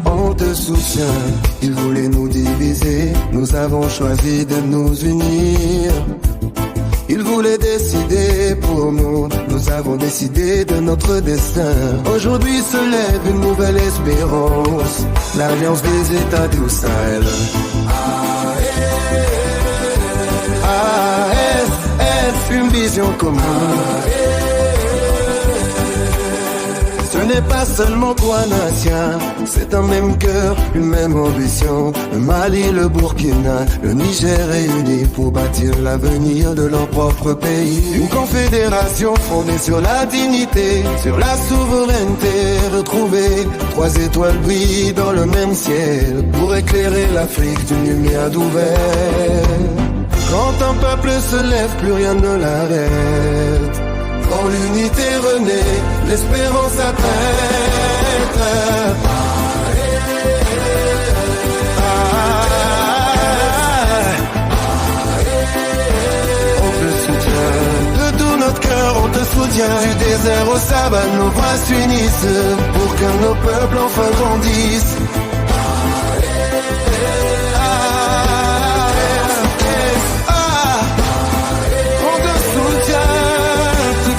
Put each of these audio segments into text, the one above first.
On te soutient, ils voulaient nous diviser, nous avons choisi de nous unir. Ils voulaient décider pour nous, nous avons décidé de notre destin. Aujourd'hui se lève une nouvelle espérance, l'alliance des États du Sahel. ASF, une vision commune. Ce n'est pas seulement trois nations, c'est un même cœur, une même ambition. Le Mali, le Burkina, le Niger réunis pour bâtir l'avenir de leur propre pays. Une confédération fondée sur la dignité, sur la souveraineté retrouvée. Trois étoiles brillent dans le même ciel pour éclairer l'Afrique d'une lumière d'ouvert. Quand un peuple se lève, plus rien ne l'arrête. Quand l'unité renaît, l'espérance s'arrête. On te soutient, de tout notre cœur on te soutient. Du désert au sabbat, nos voix s'unissent pour que nos peuples enfin grandissent.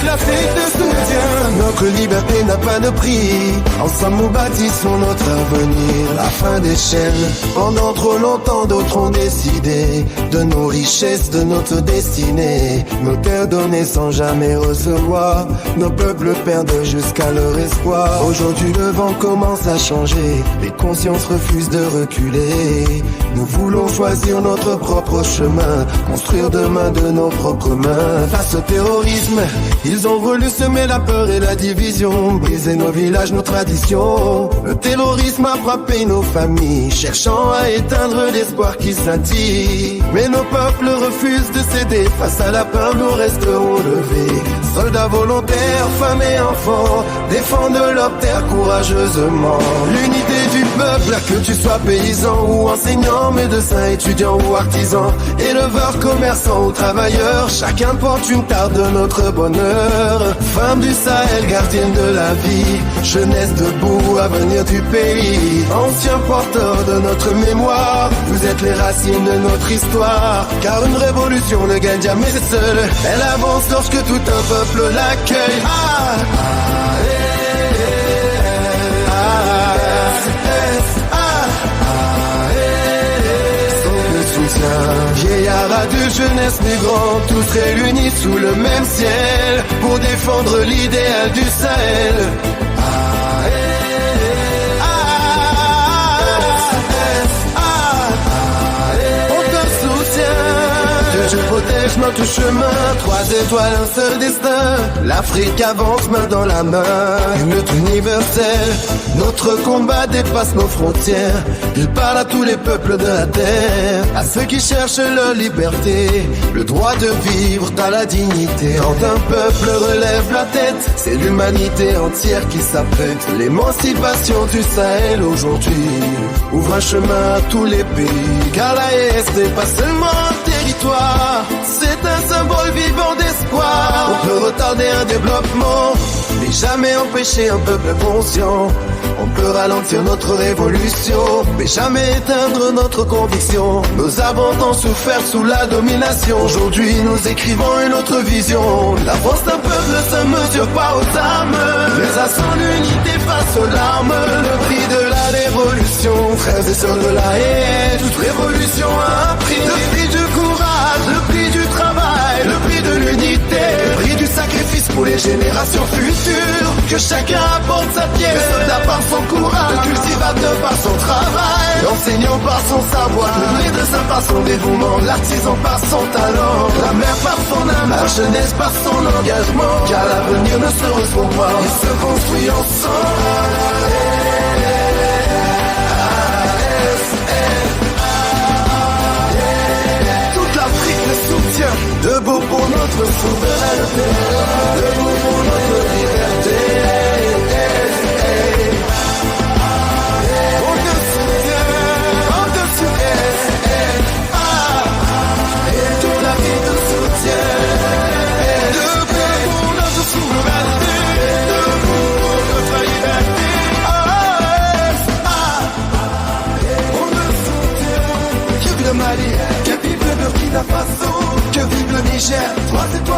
L'Afrique te soutient. Notre liberté n'a pas de prix. Ensemble nous bâtissons notre avenir. La fin des chaînes. Pendant trop longtemps d'autres ont décidé de nos richesses, de notre destinée. Nos terres données sans jamais recevoir. Nos peuples perdent jusqu'à leur espoir. Aujourd'hui le vent commence à changer. Les consciences refusent de reculer. Nous voulons choisir notre propre chemin, construire demain de nos propres mains. Face au terrorisme, ils ont voulu semer la peur et la division, briser nos villages, nos traditions. Le terrorisme a frappé nos familles, cherchant à éteindre l'espoir qui scintille. Mais nos peuples refusent de céder, face à la peur nous resterons levés. Soldats volontaires, femmes et enfants, défendent leur terre courageusement. L'unité du peuple, que tu sois paysan ou enseignant, médecin, étudiant ou artisan, éleveur, commerçant ou travailleur, chacun porte une part de notre bonheur. Femme du Sahel, gardienne de la vie, jeunesse debout, avenir du pays, anciens porteurs de notre mémoire, vous êtes les racines de notre histoire. Car une révolution ne gagne jamais seule, elle avance lorsque tout un peuple l'accueille. Vieillards, adultes, jeunesse, migrants, tous réunis sous le même ciel pour défendre l'idéal du Sahel. On te soutient, Dieu protège notre chemin. Trois étoiles, un seul destin. L'Afrique avance main dans la main. Une lutte universelle. Notre combat dépasse nos frontières. Il parle à tous les peuples de la terre, à ceux qui cherchent leur liberté, le droit de vivre dans la dignité. Quand un peuple relève la tête, c'est l'humanité entière qui s'apprête. L'émancipation du Sahel aujourd'hui ouvre un chemin à tous les pays. Car l'AES n'est pas seulement un territoire, c'est un symbole vivant d'espoir. On peut retarder un développement, mais jamais empêcher un peuple conscient. On peut ralentir notre révolution, mais jamais éteindre notre conviction. Nous avons tant souffert sous la domination. Aujourd'hui nous écrivons une autre vision. La force d'un peuple ne se mesure pas aux armes, mais à son unité face aux larmes. Le prix de la révolution, frères et sœurs de la haine, toute révolution a un prix. Le prix du courage, le prix du travail, le prix de l'unité, le prix du sacrifice pour les générations futures. Que chacun apporte sa pierre, le soldat par son courage, le cultivateur par son travail, l'enseignant par son savoir, le médecin par son dévouement, l'artisan par son talent, la mère par son âme, la jeunesse par son engagement. Car l'avenir ne se reçoit pas, il se construit ensemble. Toute l'Afrique le soutient, debout pour notre souveraineté, debout pour notre liberté. On te soutient, on te soutient.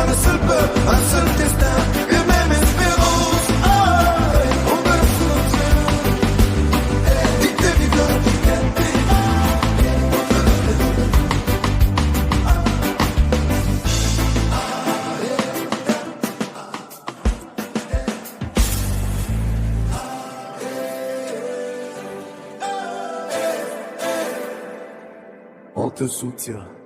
devant le seul peuple, un seul destin, une même espérance. On te soutient. Dictez, vive la liberté. On te soutient.